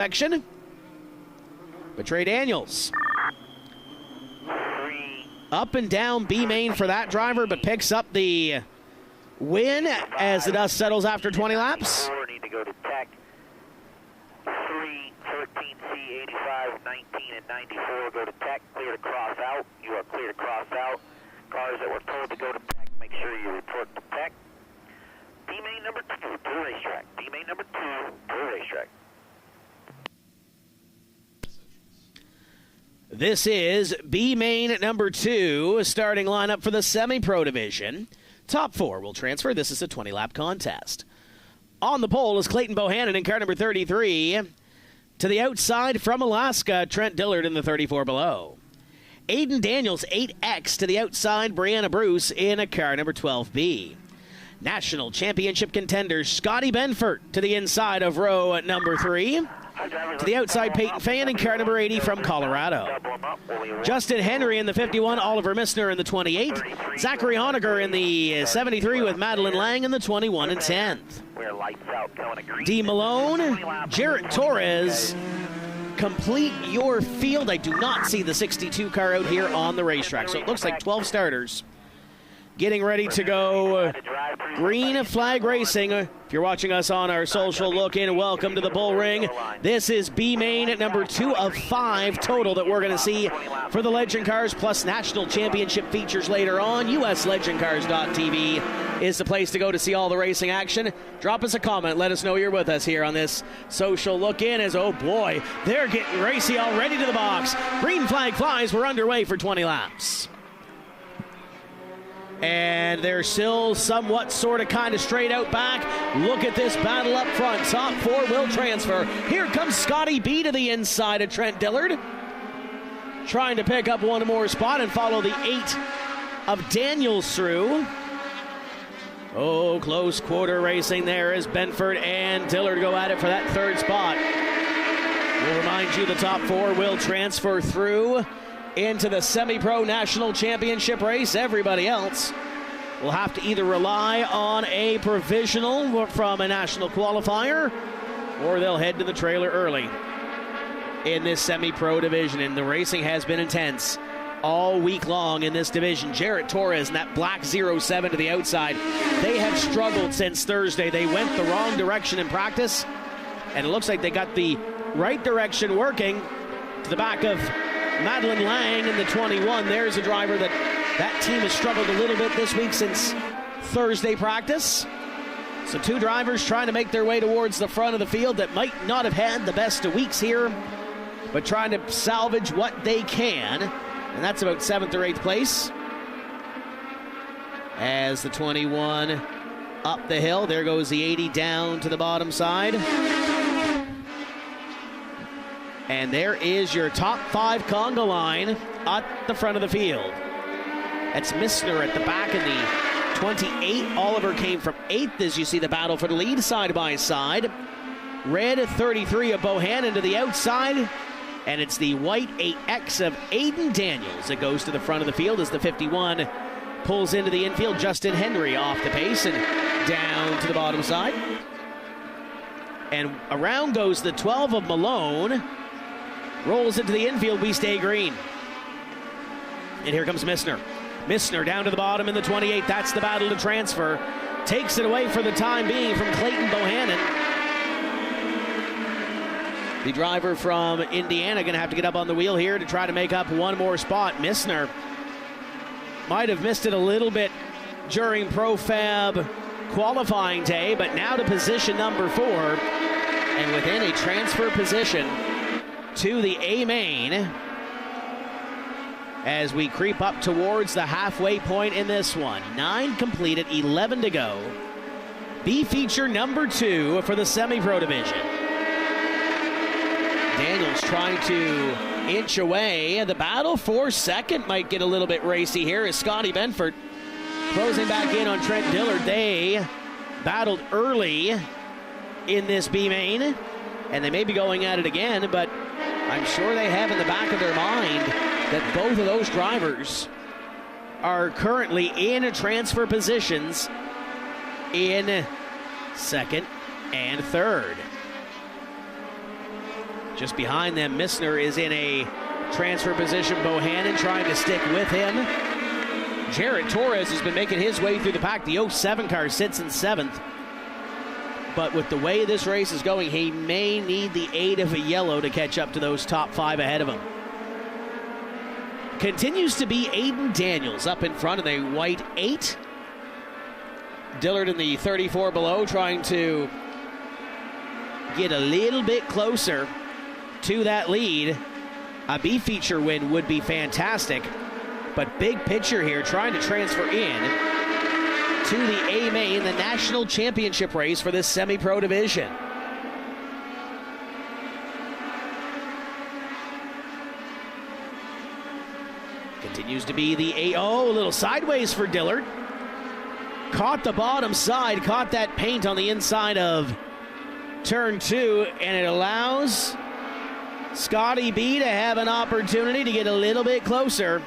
section. But Trey Daniels up and down B main for that driver, but picks up the win as the dust settles after 20 laps. Need to go to tech. 3, 13C, 85, 19, and 94. Go to tech. Clear to cross out. You are clear to cross out. Cars that were told to go to tech, make sure you report to tech. B main number 2 to the racetrack. B main number 2 to the racetrack. This is B main number 2, starting lineup for the semi-pro division. Top 4 will transfer. This is a 20-lap contest. On the pole is Clayton Bohannon in car number 33. To the outside from Alaska, Trent Dillard in the 34 below. Aiden Daniels, 8X to the outside, Brianna Bruce in a car number 12B. National championship contender Scotty Benford to the inside of row number 3. To the outside, Peyton Fan in car number 80 from Colorado. Justin Henry in the 51, Oliver Missner in the 28. Zachary Honegger in the 73 with Madeline Lang in the 21 and 10th. D. Malone, Jarrett Torres, complete your field. I do not see the 62 car out here on the racetrack, so it looks like 12 starters getting ready to go. Green flag racing. If you're watching us on our social, look in. Welcome to the Bullring. This is B main at number 2 of 5 total that we're going to see for the Legend Cars, plus national championship features later on. USLegendCars.tv is the place to go to see all the racing action. Drop us a comment. Let us know you're with us here on this social look in. As, oh boy, they're getting racy already to the box. Green flag flies. We're underway for 20 laps. And they're still somewhat sort of kind of straight out back. Look at this battle up front. Top 4 will transfer. Here comes Scotty B to the inside of Trent Dillard, trying to pick up one more spot and follow the 8 of Daniels through. Oh, close quarter racing there as Benford and Dillard go at it for that 3rd spot. We'll remind you the top 4 will transfer through into the semi-pro national championship race. Everybody else will have to either rely on a provisional from a national qualifier, or they'll head to the trailer early in this semi-pro division. And the racing has been intense all week long in this division. Jarrett Torres and that black 07 to the outside, they have struggled since Thursday. They went the wrong direction in practice, and it looks like they got the right direction working to the back of Madeline Lang in the 21. There's a driver that team has struggled a little bit this week since Thursday practice. So 2 drivers trying to make their way towards the front of the field that might not have had the best of weeks here, but trying to salvage what they can. And that's about 7th or 8th place. As the 21 up the hill, there goes the 80 down to the bottom side. And there is your top 5 conga line at the front of the field. That's Missner at the back in the 28. Oliver came from 8th as you see the battle for the lead side by side. Red 33 of Bohannon to the outside. And it's the white 8X of Aiden Daniels that goes to the front of the field as the 51 pulls into the infield. Justin Henry off the pace and down to the bottom side. And around goes the 12 of Malone. Rolls into the infield, we stay green. And here comes Missner. Missner down to the bottom in the 28. That's the battle to transfer. Takes it away for the time being from Clayton Bohannon. The driver from Indiana going to have to get up on the wheel here to try to make up one more spot. Missner might have missed it a little bit during Profab qualifying day, but now to position number 4. And within a transfer position to the A main as we creep up towards the halfway point in this one. 9 completed, 11 to go. B feature number 2 for the semi-pro division. Daniels trying to inch away. The battle for 2nd might get a little bit racy here as Scotty Benford closing back in on Trent Dillard. They battled early in this B main, and they may be going at it again, but I'm sure they have in the back of their mind that both of those drivers are currently in transfer positions in 2nd and 3rd. Just behind them, Missner is in a transfer position. Bohannon trying to stick with him. Jared Torres has been making his way through the pack. The 07 car sits in 7th. But with the way this race is going, he may need the aid of a yellow to catch up to those top 5 ahead of him. Continues to be Aiden Daniels up in front of the white 8. Dillard in the 34 below trying to get a little bit closer to that lead. A B feature win would be fantastic, but big picture here, trying to transfer in to the A main, the national championship race for this semi-pro division. Continues to be the A. Oh, a little sideways for Dillard. Caught the bottom side, caught that paint on the inside of turn 2, and it allows Scotty B to have an opportunity to get a little bit closer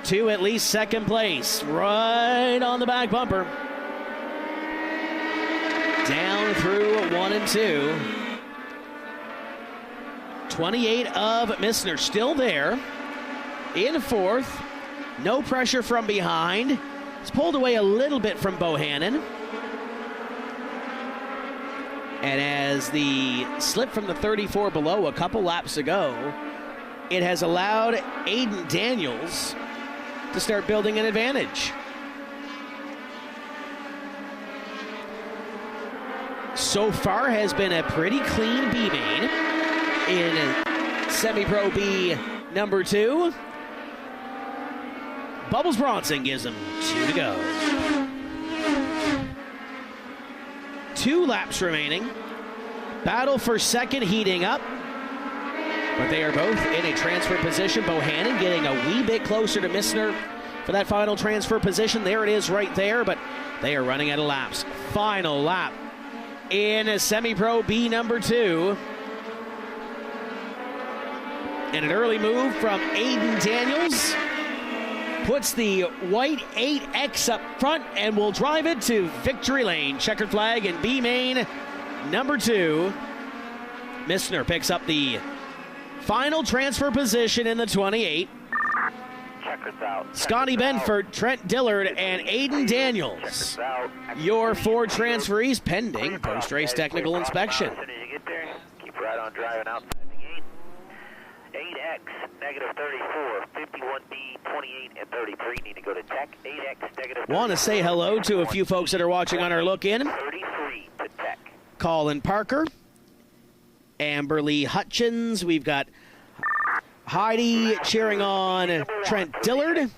to at least second place. Right on the back bumper. Down through 1 and 2. 28 of Missner still there. In 4th. No pressure from behind. It's pulled away a little bit from Bohannon. And as the slip from the 34 below a couple laps ago, it has allowed Aiden Daniels to start building an advantage. So far has been a pretty clean B main in semi-pro B number 2. Bubbles Bronson gives them 2 to go. 2 laps remaining. Battle for second heating up. But they are both in a transfer position. Bohannon getting a wee bit closer to Missner for that final transfer position. There it is right there, but they are running out of laps. Final lap in a semi-pro B number 2. And an early move from Aiden Daniels puts the white 8X up front and will drive it to victory lane. Checkered flag in B main number 2. Missner picks up the final transfer position in the 28. Scotty Benford, Trent Dillard, and Aiden Daniels. Your 4 transferees pending post-race technical inspection. Keep right on driving outside the gate. 8X, negative 34, 51B, 28, and 33 need to go to tech. 8X, negative 34. Want to say hello to a few folks that are watching on our look-in. 33 to tech. Colin Parker, Amberly Hutchins. We've got Heidi cheering on Trent Dillard.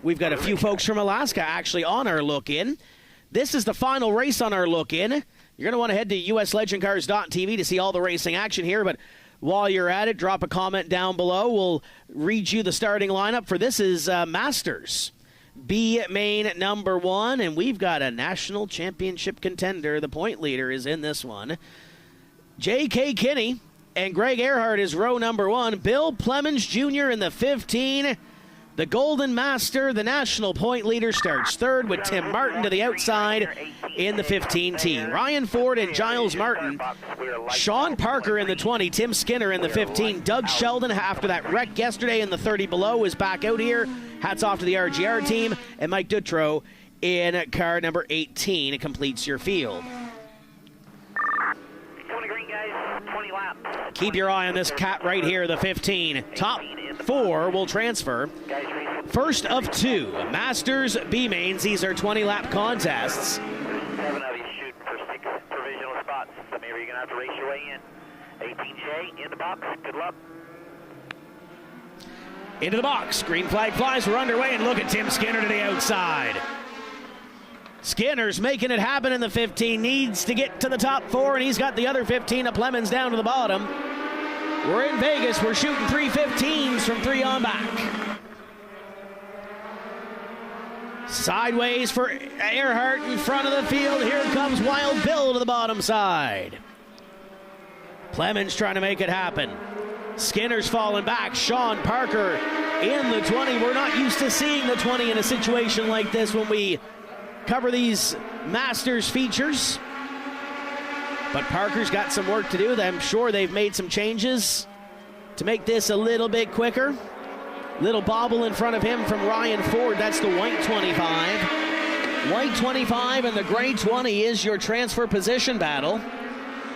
We've got a few folks from Alaska actually on our look-in. This is the final race on our look-in. You're going to want to head to uslegendcars.tv to see all the racing action here, but while you're at it, drop a comment down below. We'll read you the starting lineup for this is Masters B main number 1, and we've got a national championship contender. The point leader is in this one. J.K. Kinney and Greg Earhart is row number 1. Bill Plemons Jr. in the 15. The Golden Master, the national point leader, starts 3rd with Tim Martin to the outside in the 15T. Ryan Ford and Giles Martin. Sean Parker in the 20. Tim Skinner in the 15. Doug Sheldon, after that wreck yesterday in the 30 below, is back out here. Hats off to the RGR team. And Mike Dutrow in car number 18. It completes your field. 20 green, guys. 20 laps. Keep your eye on this cat right here, the 15. Top 4 will transfer. First of 2 Masters B mains. These are 20-lap contests. 7 of you shooting for 6 provisional spots. Some of you are going to have to race your way in. 18J in the box. Good luck. Into the box. Green flag flies. We're underway, and look at Tim Skinner to the outside. Skinner's making it happen in the 15. Needs to get to the top 4, and he's got the other 15 of Plemons down to the bottom. We're in Vegas. We're shooting 315s from 3 on back. Sideways for Earhart in front of the field. Here comes Wild Bill to the bottom side. Plemons trying to make it happen. Skinner's falling back. Sean Parker in the 20. We're not used to seeing the 20 in a situation like this when we cover these Masters features. But Parker's got some work to do. I'm sure they've made some changes to make this a little bit quicker. Little bobble in front of him from Ryan Ford. That's the white 25. White 25 and the gray 20 is your transfer position battle.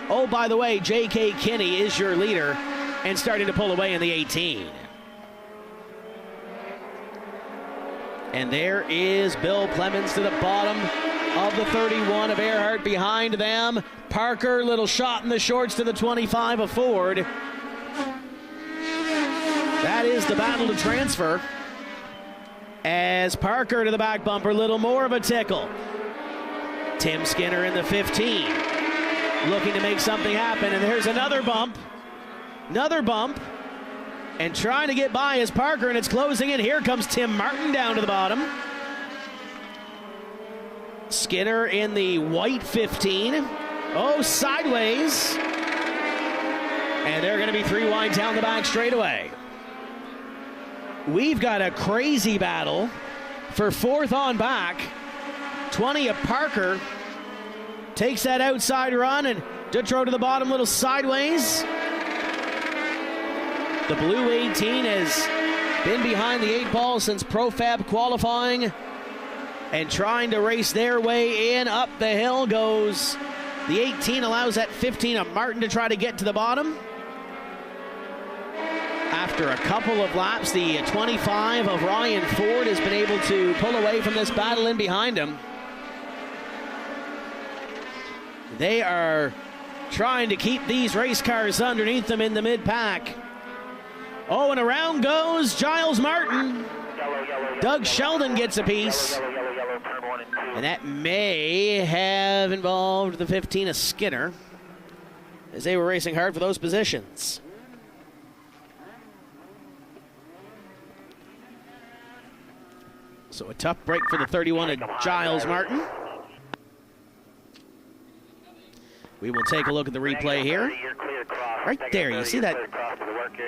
Oh, by the way, J.K. Kinney is your leader and starting to pull away in the 18. And there is Bill Clemens to the bottom of the 31 of Earhart. Behind them, Parker, little shot in the shorts to the 25 of Ford. That is the battle to transfer. As Parker to the back bumper, little more of a tickle. Tim Skinner in the 15, looking to make something happen. And there's another bump, and trying to get by is Parker, and it's closing in. Here comes Tim Martin down to the bottom. Skinner in the white 15. Oh, sideways. And they're going to be 3 wide down the back straightaway. We've got a crazy battle for 4th on back. 20 of Parker takes that outside run, and Dutro to the bottom, little sideways. The blue 18 has been behind the 8 ball since Profab qualifying and trying to race their way in. Up the hill goes the 18, allows that 15 of Martin to try to get to the bottom. After a couple of laps, the 25 of Ryan Ford has been able to pull away from this battle in behind him. They are trying to keep these race cars underneath them in the mid-pack. Oh, and around goes Giles Martin. Doug Sheldon gets a piece. And that may have involved the 15 of Skinner, as they were racing hard for those positions. So a tough break for the 31 of Giles Martin. We will take a look at the replay here. Right there, you see that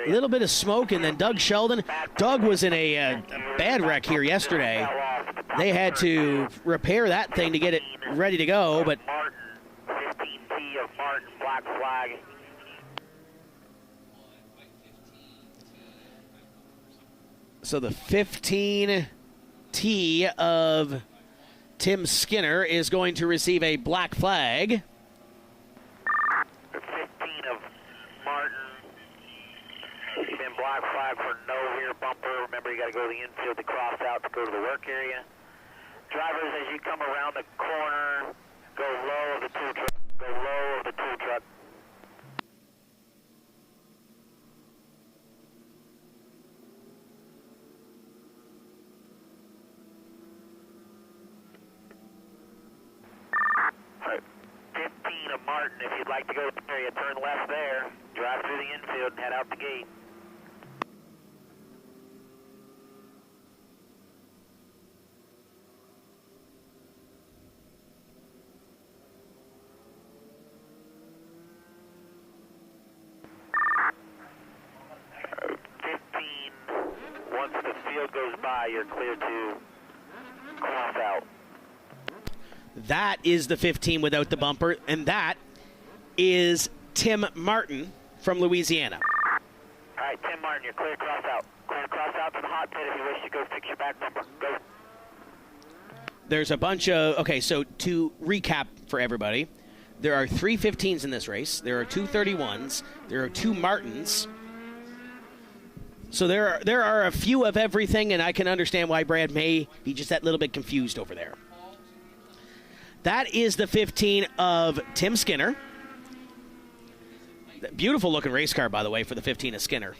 little bit of smoke, and then Doug Sheldon. Doug was in a bad wreck here yesterday. They had to repair that thing to get it ready to go, but so the 15 T of Tim Skinner is going to receive a black flag. The 15 of Martin, then black flag for no rear bumper. Remember, you got to go to the infield to cross out to go to the work area. Drivers, as you come around the corner, go low of the tool truck. Go low of the tool truck. Martin, if you'd like to go to the area, turn left there, drive through the infield, and head out the gate. Once the field goes by, you're clear to cross out. That is the 15 without the bumper, and that is Tim Martin from Louisiana. All right, Tim Martin, you're clear cross out. Clear cross out to the hot pit if you wish to go fix your back bumper. Go. There's a bunch of... Okay, so to recap for everybody, there are 3 15s in this race. There are 2 31s. There are 2 Martins. So there are a few of everything, and I can understand why Brad may be just that little bit confused over there. That is the 15 of Tim Skinner. Beautiful looking race car, by the way, for the 15 of Skinner.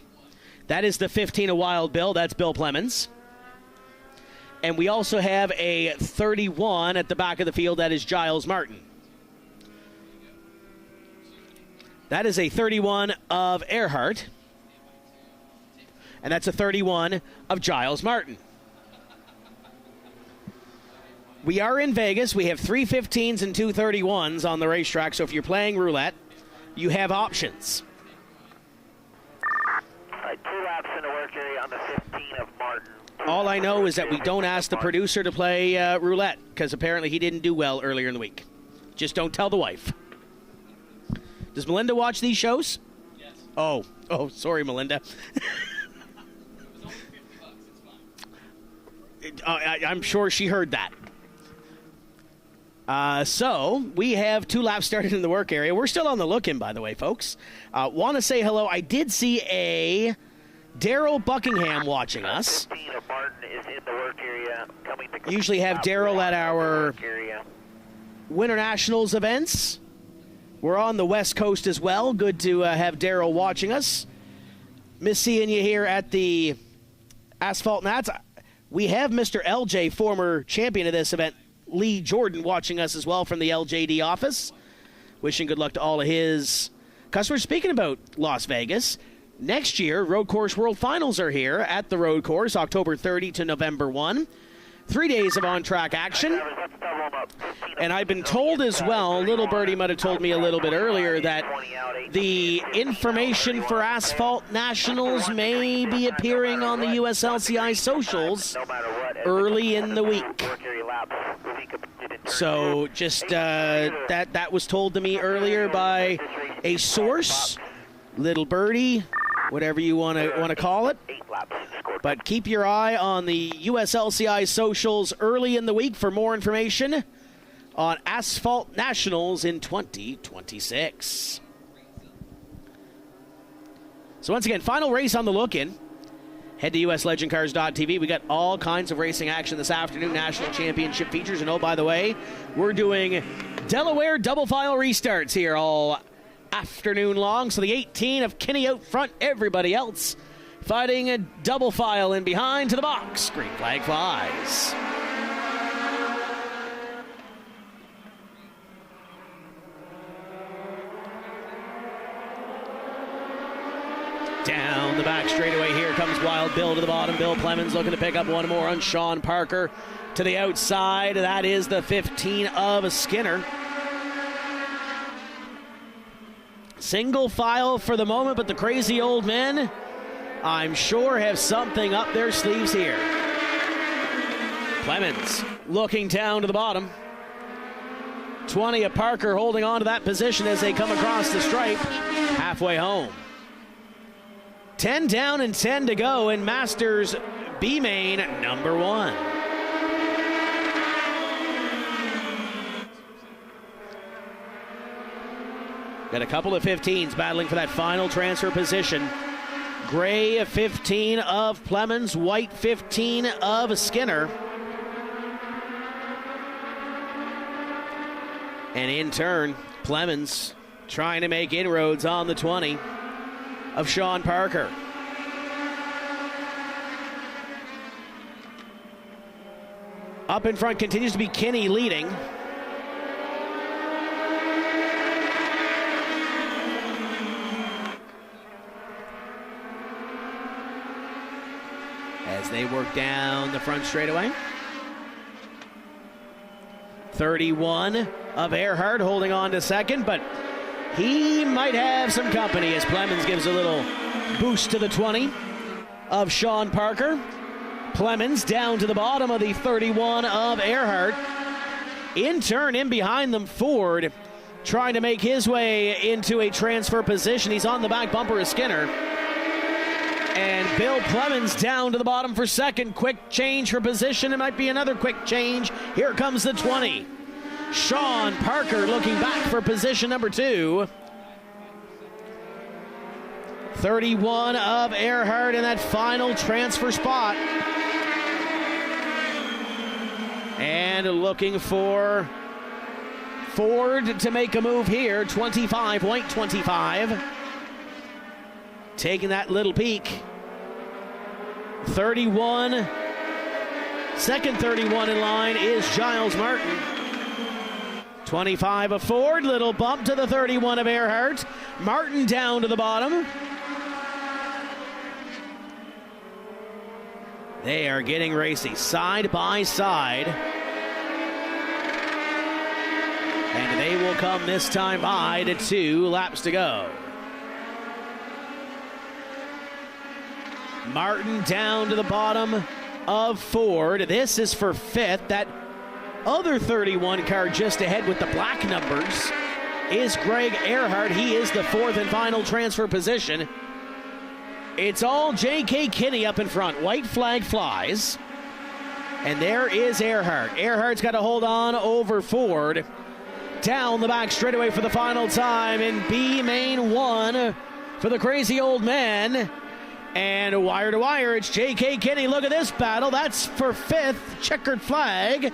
That is the 15 of Wild Bill. That's Bill Clemens. And we also have a 31 at the back of the field. That is Giles Martin. That is a 31 of Earhart. And that's a 31 of Giles Martin. We are in Vegas. We have 3 15s and 2 31s on the racetrack. So if you're playing roulette, you have options. All right, 2 laps in the work area on the 15 of Martin. All I know is that we don't ask the producer to play roulette because apparently he didn't do well earlier in the week. Just don't tell the wife. Does Melinda watch these shows? Yes. Oh, sorry, Melinda. I'm sure she heard that. So we have 2 laps started in the work area. We're still on the look-in, by the way, folks. Want to say hello. I did see a Daryl Buckingham watching us. Usually have Daryl at our Winter Nationals events. We're on the West Coast as well. Good to have Daryl watching us. Miss seeing you here at the Asphalt Nats. We have Mr. LJ, former champion of this event, Lee Jordan, watching us as well from the LJD office. Wishing good luck to all of his customers. Speaking about Las Vegas, next year, Road Course World Finals are here at the Road Course, October 30 to November 1. 3 days of on-track action. And I've been told as well, Little Birdie might have told me a little bit earlier, that the information for Asphalt Nationals may be appearing on the USLCI socials early in the week. So just that was told to me earlier by a source, Little Birdie, whatever you want to call it. But keep your eye on the USLCI socials early in the week for more information on Asphalt Nationals in 2026. So once again, final race on the look-in. Head to uslegendcars.tv. We got all kinds of racing action this afternoon, national championship features. And oh, by the way, we're doing Delaware double file restarts here all afternoon long. So the 18 of Kinney out front, everybody else fighting a double file in behind to the box. Green flag flies. Down the back straightaway here comes Wild Bill to the bottom. Bill Clemens looking to pick up one more on Sean Parker to the outside. That is the 15 of Skinner. Single file for the moment, but the crazy old men, I'm sure, have something up their sleeves here. Clemens looking down to the bottom. 20 of Parker holding on to that position as they come across the stripe. Halfway home. 10 down and 10 to go in Masters B-Main number 1. Got a couple of 15s battling for that final transfer position. Gray 15 of Clemens, white 15 of Skinner. And in turn, Clemens trying to make inroads on the 20 of Sean Parker. Up in front continues to be Kinney leading. As they work down the front straightaway. 31 of Earhart holding on to second, but he might have some company as Clemens gives a little boost to the 20 of Sean Parker. Clemens down to the bottom of the 31 of Earhart. In turn, in behind them, Ford trying to make his way into a transfer position. He's on the back bumper of Skinner. And Bill Clemens down to the bottom for second. Quick change for position. It might be another quick change. Here comes the 20. Sean Parker looking back for position number 2. 31 of Earhart in that final transfer spot. And looking for Ford to make a move here. 25.25. Taking that little peek. 31. Second 31 in line is Giles Martin. 25 of Ford. Little bump to the 31 of Earhart. Martin down to the bottom. They are getting racy side by side. And they will come this time by to 2 laps to go. Martin down to the bottom of Ford. This is for 5th. That other 31 car just ahead with the black numbers is Greg Earhart. He is the 4th and final transfer position. It's all J.K. Kinney up in front. White flag flies. And there is Earhart. Earhart's got to hold on over Ford. Down the back straightaway for the final time in B main 1 for the crazy old man. And wire to wire, it's J.K. Kinney. Look at this battle. That's for 5th, checkered flag.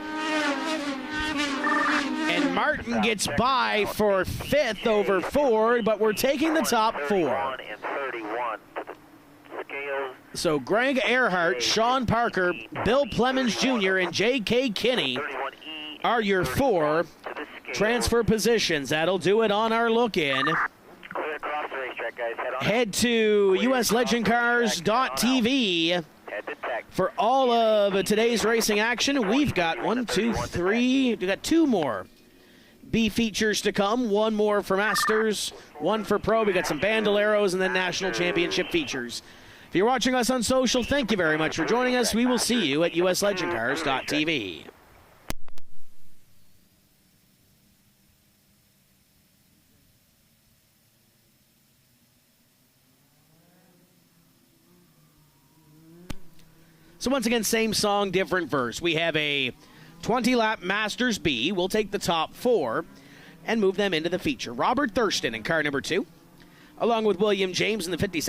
And Martin gets by for 5th over Ford, but we're taking the top 4. So Greg Earhart, Sean Parker, Bill Plemons Jr., and J.K. Kinney are your 4 transfer positions. That'll do it on our look-in. Head to USLegendCars.tv for all of today's racing action. We've got 2 more B features to come. 1 more for Masters, 1 for Pro. We got some Bandoleros and then National Championship features. If you're watching us on social, thank you very much for joining us. We will see you at USLegendCars.tv. So once again, same song, different verse. We have a 20-lap Masters B. We'll take the top 4 and move them into the feature. Robert Thurston in car number 2, along with William James in the 57.